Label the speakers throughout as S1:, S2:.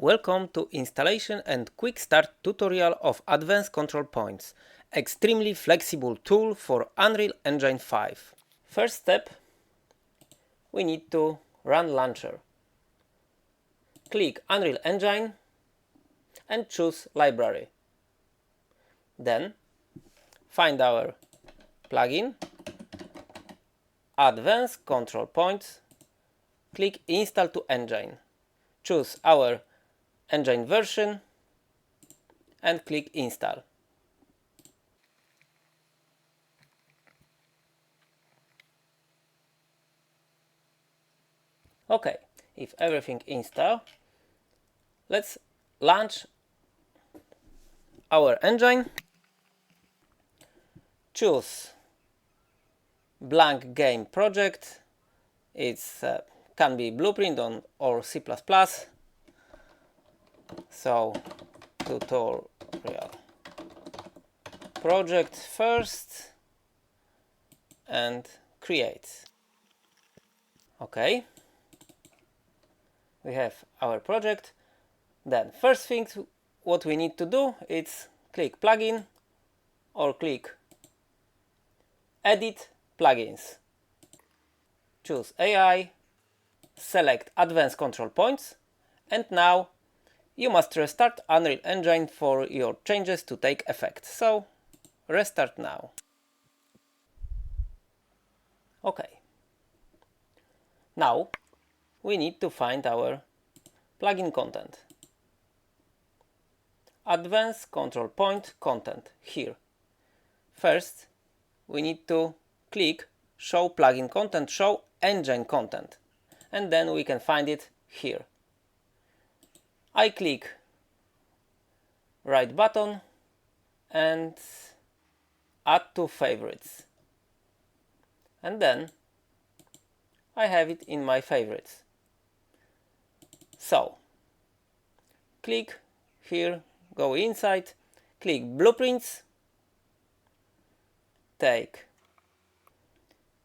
S1: Welcome to installation and quick start tutorial of Advanced Control Points, extremely flexible tool for Unreal Engine 5. First step, we need to run launcher. Click Unreal Engine and choose Library. Then find our plugin, Advanced Control Points, click Install to Engine. Choose our engine version and click Install. Okay, if everything installed, let's launch our engine. Choose blank game project. It's can be Blueprint or C++. So tutorial project first and create. Okay, we have our project. Then first thing what we need to do is click plugin or click edit plugins. Choose AI, select Advanced Control Points, and now you must restart Unreal Engine for your changes to take effect. So restart now. Okay. Now we need to find our plugin content. Advanced Control Point content here. First, we need to click Show Plugin Content, Show Engine Content, and then we can find it here. I click right button and add to favorites, and then I have it in my favorites. So click here, go inside, click blueprints, take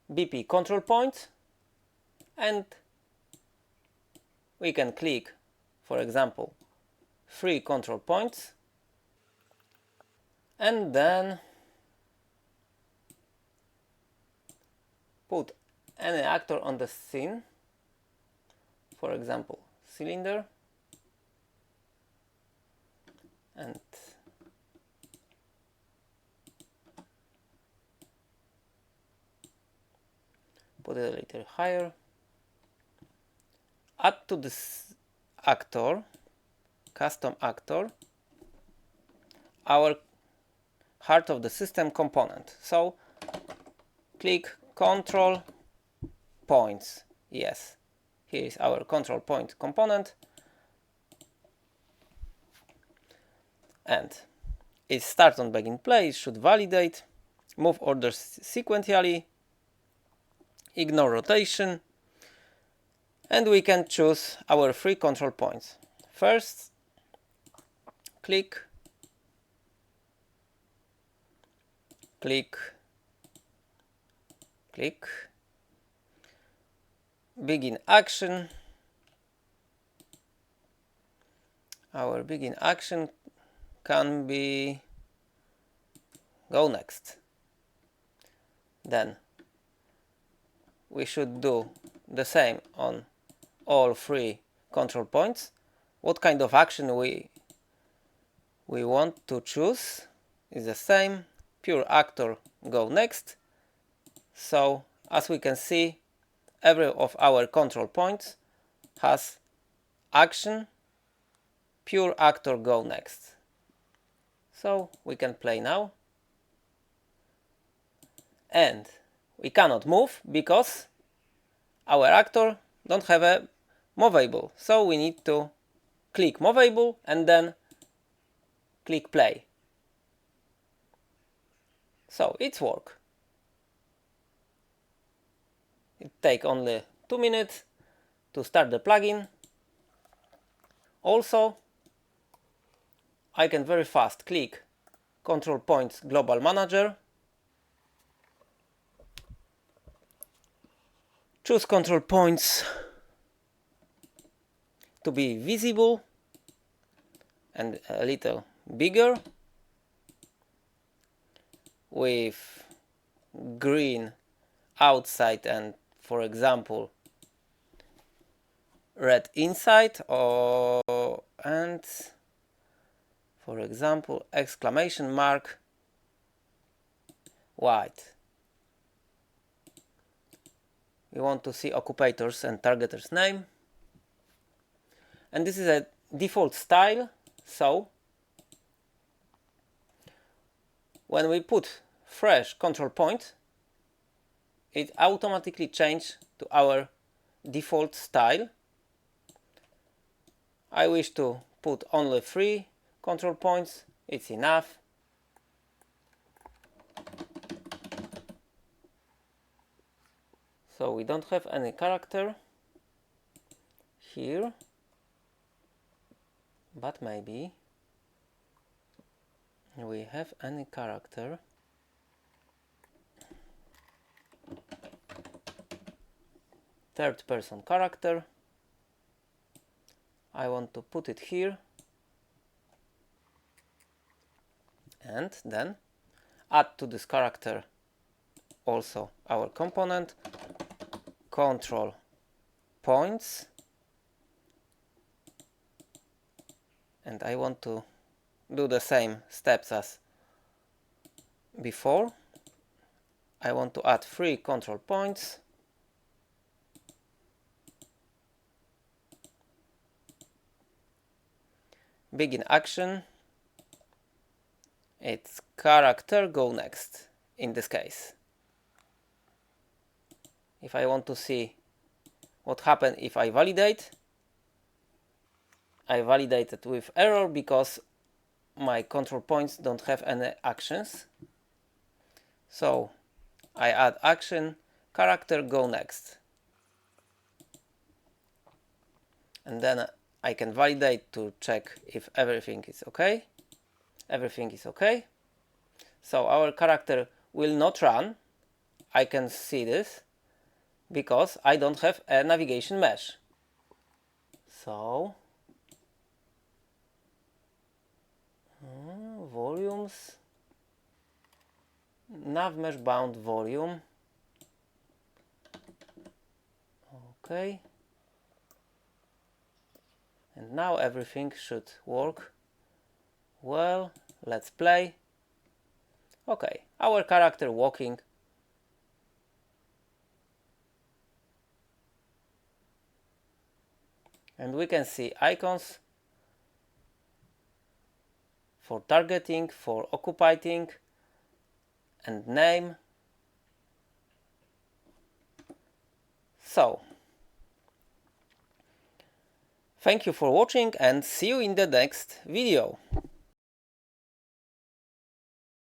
S1: BP control point, and we can click, for example, 3 control points, and then put any actor on the scene, for example, cylinder, and put it a little higher. Add to this actor, custom actor, our heart of the system component. So click control points. Yes, here is our control point component, and it starts on begin play. It should validate, move orders sequentially, ignore rotation, and we can choose our 3 control points. First, click begin action. Our begin action can be go next. Then we should do the same on all 3 control points. What kind of action we want to choose is the same. Pure actor go next. So as we can see, every of our control points has action pure actor go next. So we can play now, and we cannot move because our actor don't have a movable, so we need to click movable and then click play. So it's work. It takes only 2 minutes to start the plugin. Also, I can very fast click Control Points Global Manager, choose Control Points to be visible, and a little bigger with green outside and, for example, red inside, or and for example exclamation mark white. We want to see occupators and targeters name, and this is a default style, so when we put fresh control point, it automatically changes to our default style. I wish to put only 3 control points, it's enough. So we don't have any character here, but maybe we have any character. Third person character. I want to put it here and then add to this character also our component control points, and I want to do the same steps as before. I want to add 3 control points, begin action, it's character go next in this case. If I want to see what happened if I validate, I validated with error because my control points don't have any actions. So I add action, character go next. And then I can validate to check if everything is okay. Everything is okay. So our character will not run. I can see this because I don't have a navigation mesh. So volumes, nav mesh bound volume. Okay. And now everything should work well. Let's play. Okay, our character walking. And we can see icons for targeting, for occupying, and name. So, thank you for watching and see you in the next video.